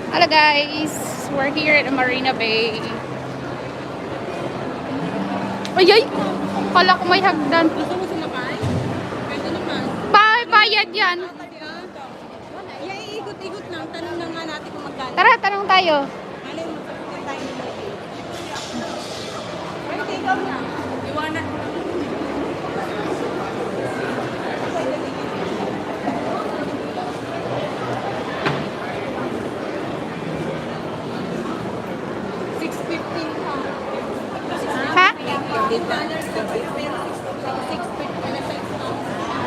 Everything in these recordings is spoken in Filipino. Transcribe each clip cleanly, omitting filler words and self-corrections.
Hello guys, we're here at Marina Bay. Ayay! Kala ko may hagdan. Gusto mo sumakay? Pwede naman. Bayad yan. Iikot-ikot lang. Tanong na nga natin kung magkano. Tara, tanong tayo. Malay mo, sabihin tayo ni Mike. Pwede ikaw na. Iwanan mo lang. Ha?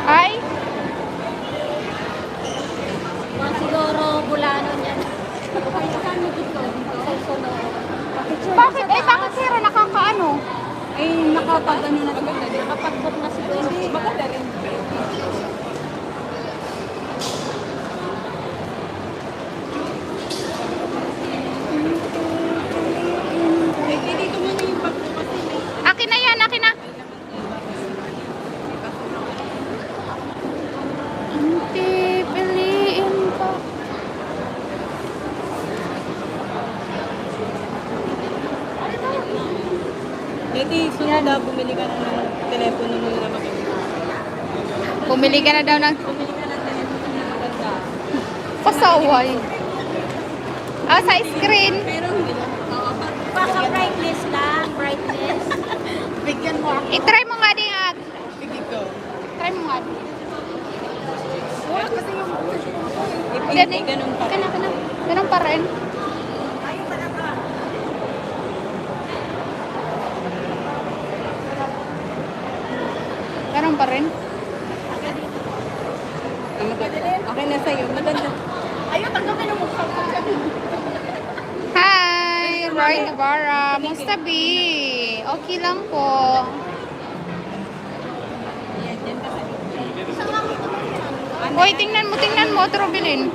Ay? Siguro Bulano niyan. Bakit? Bakit sira nakakaano? Ay, nakapag-ano na ito. Nakapag-book na siguro. Maganda rin. Dito mo na yung pagbukas nila. Akin na yan, akin na. Hindi, piliin pa. Dito, sunod na, bumili ka na ng telepono mo na maganda. Bumili ka na daw ng Bumili ka ng telepono na maganda. pasaway. Ah, sa screen. Pero hindi lang. Baka brightness lang, brightness. Bigyan mo ako. I-try mo nga din at. Bigyan ko. Try mo nga din. Wala kasi yung... Ganun, Ganun pa. ganun pa rin. Ganun pa rin. Okay na sa'yo. Maganda. Ayun, tanggapin mo mukha ko. Hi, Roy Navarra. Musta B? Okay lang po. Yan, dyan ka sa Hoy, tingnan mo, Trobilin.